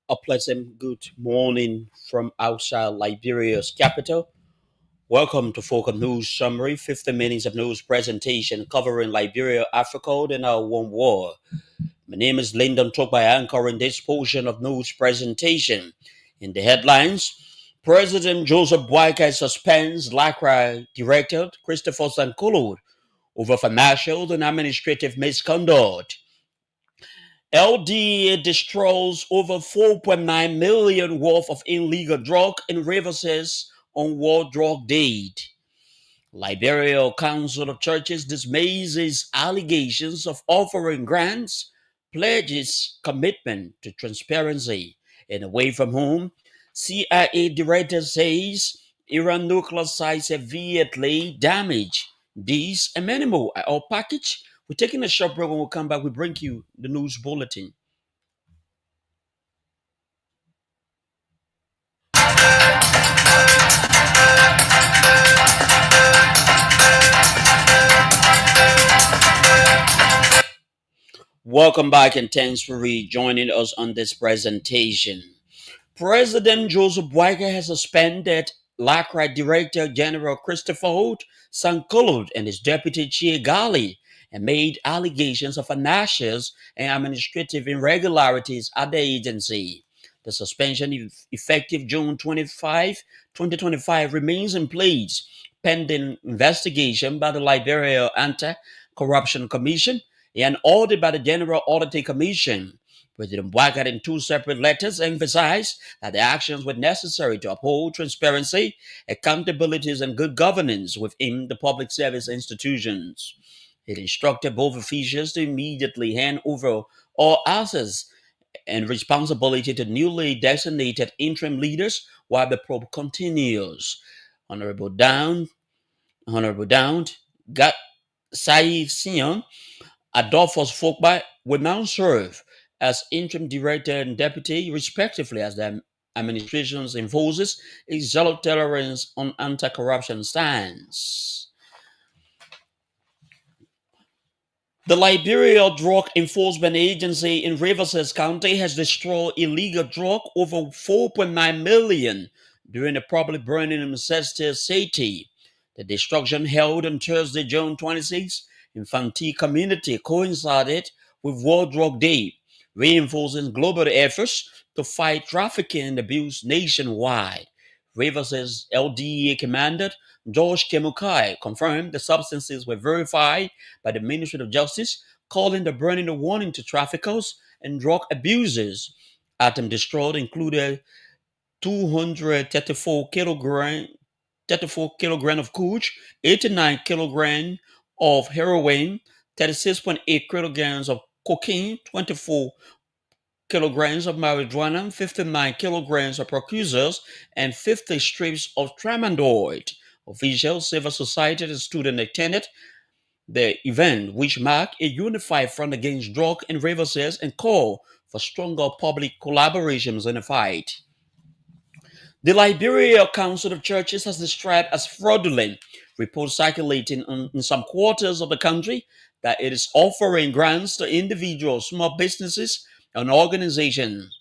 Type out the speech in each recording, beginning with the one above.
A pleasant good morning from outside Liberia's capital. Welcome to Focal News Summary, 50 minutes of news presentation covering Liberia, Africa, and our one war. My name is Lyndon Tokby, anchoring this portion of news presentation. In the headlines, President Joseph Boakai suspends LACRA Director Christopher Sankolo over financial and administrative misconduct. LDA destroys over 4.9 million worth of illegal drug and reverses on World Drug Day. Liberia Council of Churches dismisses allegations of offering grants, pledges commitment to transparency, and away from home. CIA director says Iran nuclear sites severely damaged. These and many more are all packaged. We're taking a short break. When we come back, we bring you the news bulletin. Welcome back and thanks for rejoining us on this presentation. President Joseph Boakai has suspended LACRA Director General Christopher Holt Sankolo and his deputy Chie Gali and made allegations of financial and administrative irregularities at the agency. The suspension, effective June 2025, remains in place pending investigation by the Liberia Anti-Corruption Commission and audit by the General Auditing Commission. President Boakai, in two separate letters, emphasized that the actions were necessary to uphold transparency, accountabilities, and good governance within the public service institutions. It instructed both officials to immediately hand over all assets and responsibility to newly designated interim leaders while the probe continues. Honorable Down, Gat Saif Sion, Adolphus Fogba will now serve as interim director and deputy, respectively, as the administration enforces a zero tolerance on anti-corruption stance. The Liberia Drug Enforcement Agency in Rivers County has destroyed illegal drug over 4.9 million during a public burning in Manchester City. The destruction held on Thursday, June 26, in Fanti community coincided with World Drug Day, reinforcing global efforts to fight trafficking and abuse nationwide. Rivers' LDA commander George Kemukai confirmed the substances were verified by the Ministry of Justice, calling the burning a warning to traffickers and drug abusers. Items destroyed included 234 kilogram of coach, 89 kilogram of heroin, 36.8 kilograms of cocaine, 24 kilograms of marijuana, 59 kilograms of precursors, and 50 strips of tramadol. Officials, civil society, and students attended the event, which marked a unified front against drug and reverses and call for stronger public collaborations in the fight. The Liberia Council of Churches has described as fraudulent reports circulating in some quarters of the country that it is offering grants to individuals, small businesses, and organizations.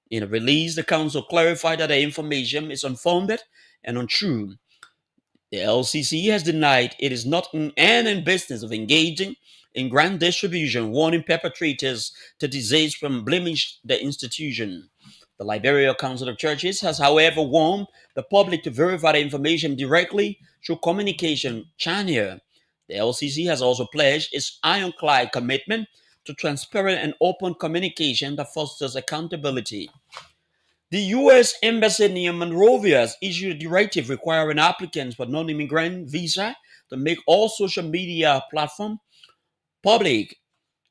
In a release, the council clarified that the information is unfounded and untrue. The LCC has denied it is not in any business of engaging in grant distribution, warning perpetrators to desist from blemish the institution. The Liberia Council of Churches has, however, warned the public to verify the information directly through communication channel. The LCC has also pledged its ironclad commitment to transparent and open communication that fosters accountability. The U.S. Embassy near Monrovia has issued a directive requiring applicants for non-immigrant visa to make all social media platforms public.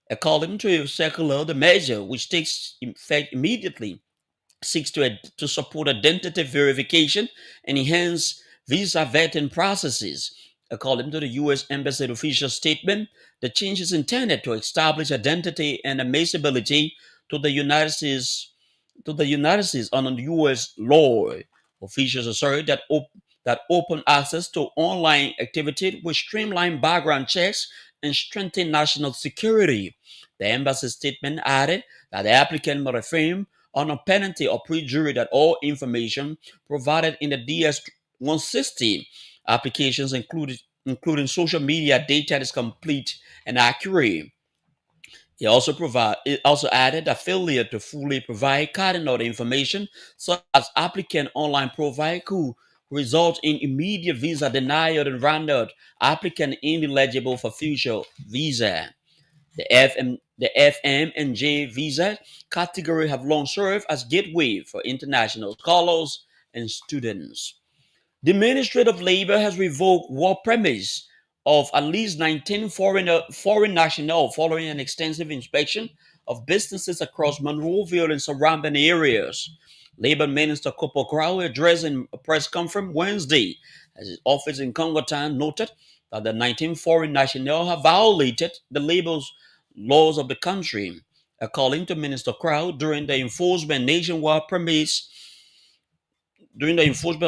According to circular, the measure, which takes effect immediately, seeks to support identity verification and enhance visa vetting processes. According to the U.S. Embassy official statement, the change is intended to establish identity and admissibility to the United States under U.S. law. Officials assert that open access to online activity will streamline background checks and strengthen national security. The embassy statement added that the applicant must affirm on a penalty of perjury that all information provided in the DS-160 applications, including social media data, is complete and accurate. It also added that failure to fully provide cardinal information, such as applicant online profile, could result in immediate visa denial and render applicant ineligible for future visa. The FM and J visa category have long served as gateway for international scholars and students. The Ministry of Labor has revoked work permits of at least 19 foreign nationals following an extensive inspection of businesses across Monroeville and surrounding areas. Labor Minister Kopo Crow, addressing a press conference Wednesday as his office in Congotown, noted that the 19 foreign nationals have violated the labor's laws of the country. According to Minister Crow, during the enforcement of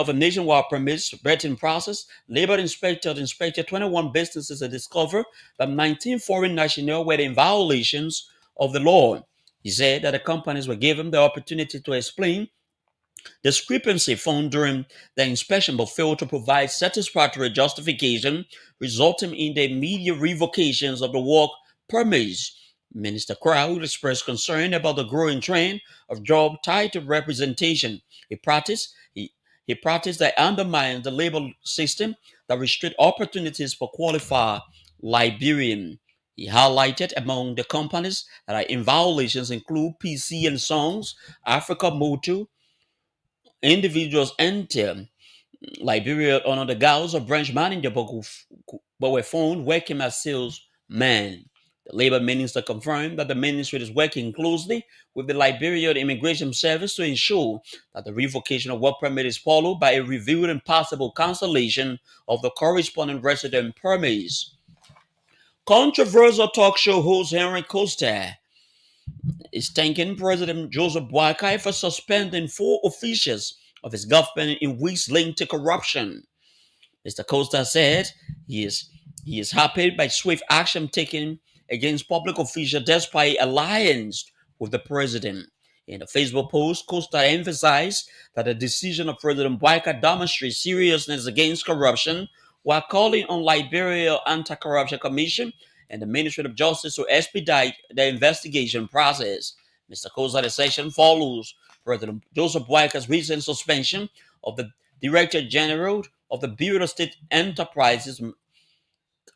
a nationwide permits vetting process, labor inspectors inspected 21 businesses and discovered that 19 foreign nationals were in violations of the law. He said that the companies were given the opportunity to explain discrepancy found during the inspection but failed to provide satisfactory justification, resulting in the immediate revocations of the work permits. Minister Crowd expressed concern about the growing trend of job title representation, a practice that undermines the labor system that restricts opportunities for qualified Liberian. He highlighted among the companies that are in violations include PC and Songs, Africa Motu, individuals enter Liberia under the guise of branch manager but were found working as salesmen. The labor minister confirmed that the ministry is working closely with the Liberian Immigration Service to ensure that the revocation of work permit is followed by a review and possible cancellation of the corresponding resident permits. Controversial talk show host Henry Costa is thanking President Joseph Boakai for suspending 4 officials of his government in weeks linked to corruption. Mr. Costa said he is happy by swift action taken against public officials despite alliance with the president. In a Facebook post, Costa emphasized that the decision of President Boakai demonstrates seriousness against corruption while calling on Liberia Anti-Corruption Commission and the Ministry of Justice to expedite the investigation process. Mr. Costa's decision follows President Joseph Boakai's recent suspension of the Director General of the Bureau of State Enterprises,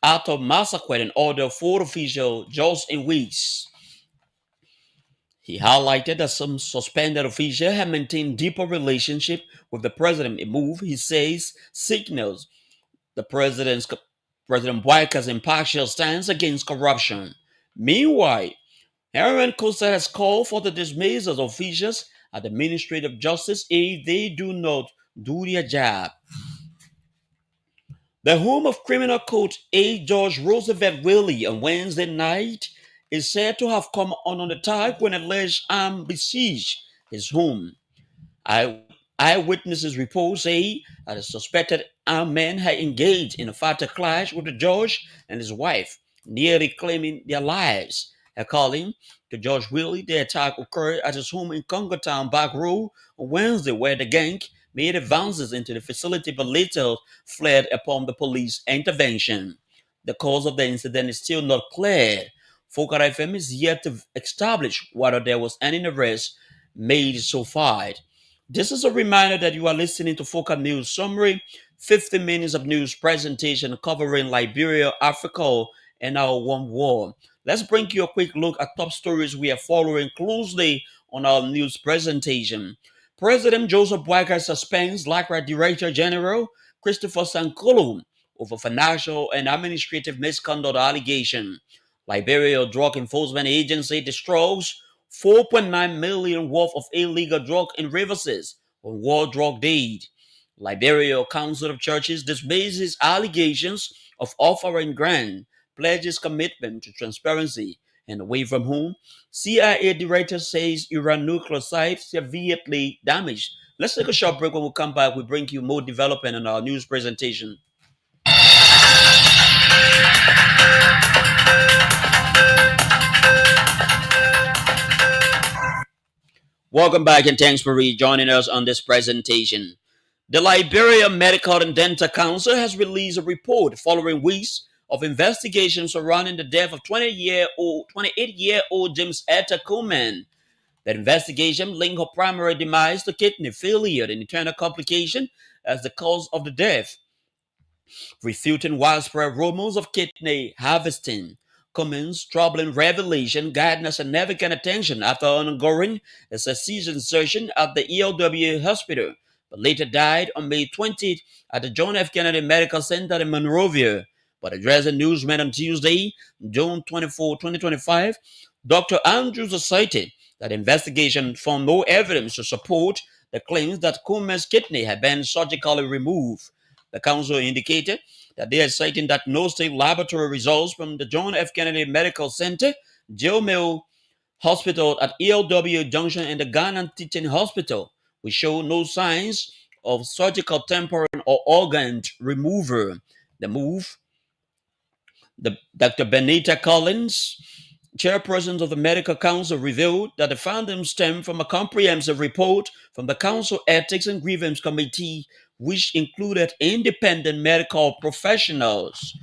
Arthur Massaquet, and other 4 officials just in weeks. He highlighted that some suspended officials have maintained deeper relationship with the president, a move he says signals the President Boakai's impartial stance against corruption. Meanwhile, Aaron Costa has called for the dismissal of officials at the Ministry of Justice if they do not do their job. The home of criminal coach A. George Roosevelt Willie on Wednesday night is said to have come on attack when alleged armed besieged his home. Eyewitnesses report say that a suspected armed man had engaged in a fatal clash with the judge and his wife, nearly claiming their lives. According to George Willie, the attack occurred at his home in Congotown Back Road on Wednesday, where the gang made advances into the facility but later fled upon the police intervention. The cause of the incident is still not clear. Focal FM is yet to establish whether there was any arrest made so far. This is a reminder that you are listening to Focal News Summary, 50 minutes of news presentation covering Liberia, Africa, and our one war. Let's bring you a quick look at top stories we are following closely on our news presentation. President Joseph Boakai suspends LACRA Director General Christopher Sankolo over financial and administrative misconduct allegation. Liberia Drug Enforcement Agency destroys 4.9 million worth of illegal drug in reverses on World Drug Day. Liberia Council of Churches dismisses allegations of offering grant, pledges commitment to transparency and away from home. CIA director says Iran nuclear site severely damaged. Let's take a short break. When we come back, we bring you more development in our news presentation. Welcome back and thanks for rejoining us on this presentation. The Liberia Medical and Dental Council has released a report following weeks of investigation surrounding the death of 28-year-old James Etta Coleman. That investigation linked her primary demise to kidney failure and internal complication as the cause of the death, refuting widespread rumors of kidney harvesting. Cummins' troubling revelation garnered significant attention after undergoing a C-section surgery at the ELW hospital, but later died on May 20th at the John F. Kennedy Medical Center in Monrovia. But addressing newsmen on Tuesday, June 24, 2025, Dr. Andrews asserted that the investigation found no evidence to support the claims that Cummins' kidney had been surgically removed. The council indicated that they are citing that no state laboratory results from the John F. Kennedy Medical Center, Jill Mill Hospital at ELW Junction, and the Ghana Teaching Hospital, which show no signs of surgical tampering or organ removal. The move, Dr. Benita Collins, chairperson of the Medical Council, revealed that the findings stem from a comprehensive report from the Council Ethics and Grievance Committee, which included independent medical professionals.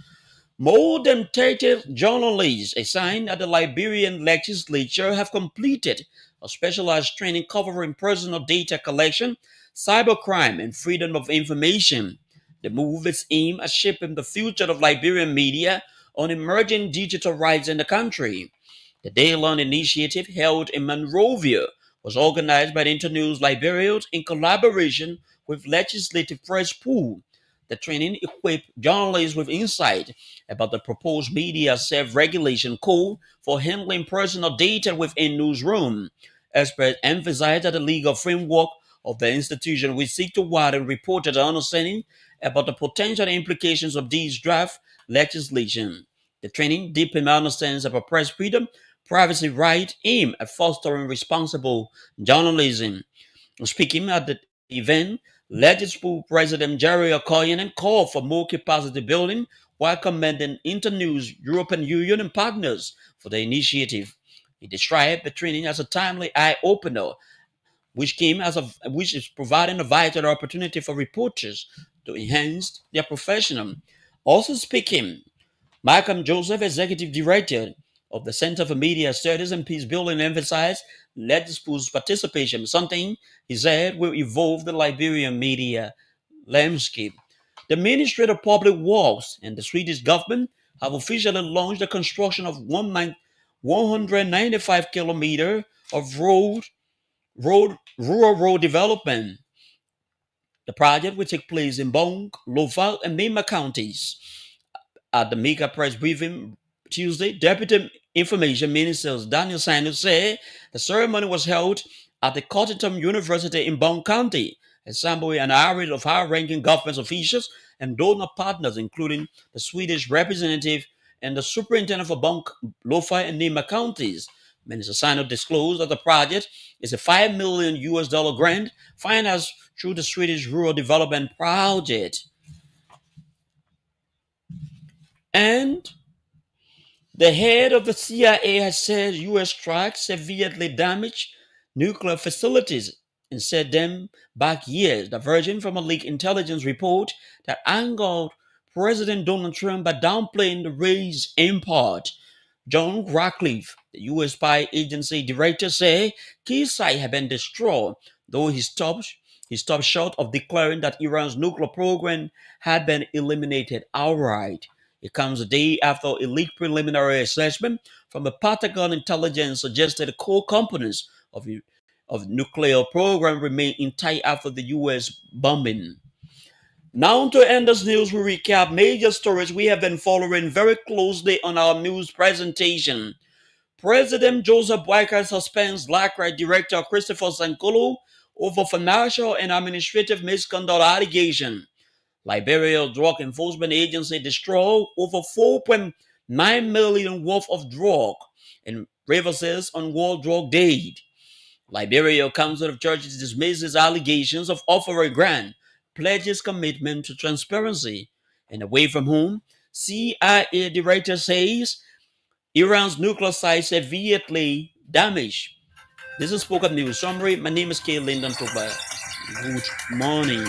More than 30 journalists assigned at the Liberian legislature have completed a specialized training covering personal data collection, cybercrime, and freedom of information. The move is aimed at shaping the future of Liberian media on emerging digital rights in the country. The Day-long initiative held in Monrovia was organized by the Internews Liberia in collaboration with Legislative Press Pool. The training equipped journalists with insight about the proposed media self-regulation code for handling personal data within newsroom. Experts emphasized that the legal framework of the institution will seek to widen reported understanding about the potential implications of these draft legislation. The training deepened understanding about press freedom, privacy rights, aimed at fostering responsible journalism. Speaking at the event, Legislative President Jerry Okoyen called for more capacity building while commending Internews, European Union, and partners for the initiative. He described the training as a timely eye-opener, which is providing a vital opportunity for reporters to enhance their professional. Also speaking, Malcolm Joseph, Executive Director of the Center for Media Studies and Peace Building, emphasized legislature's participation, something he said will evolve the Liberian media landscape. The Ministry of Public Works and the Swedish government have officially launched the construction of 195 kilometers of rural road development. The project will take place in Bong, Loval, and Nema counties. At the mega press briefing Tuesday, Deputy Information Minister Daniel Sanders said the ceremony was held at the Cottington University in Bong County, assembling an array of high-ranking government officials and donor partners, including the Swedish representative and the superintendent for Bong, Lofa, and Nema counties. Minister Sanders disclosed that the project is a $5 million grant financed through the Swedish Rural Development Project. And the head of the CIA has said U.S. strikes severely damaged nuclear facilities and set them back years, diverging from a leaked intelligence report that angered President Donald Trump by downplaying the raid's impact. John Ratcliffe, the U.S. spy agency director, said key sites had been destroyed, though he stopped short of declaring that Iran's nuclear program had been eliminated outright. It comes a day after a leaked preliminary assessment from the Pentagon intelligence suggested the core components of the nuclear program remain intact after the U.S. bombing. Now to end this news, we recap major stories we have been following very closely on our news presentation. President Joseph Boakai suspends BlackRock director Christopher Sankolo over financial and administrative misconduct allegation. Liberia Drug Enforcement Agency destroyed over 4.9 million worth of drug and reverses on World Drug Day. Liberia Council of Churches dismisses allegations of offering grant, pledges commitment to transparency, and away from whom CIA director says Iran's nuclear site severely damaged. This is Spoken News Summary. My name is Kay Lyndon Toba. Good morning.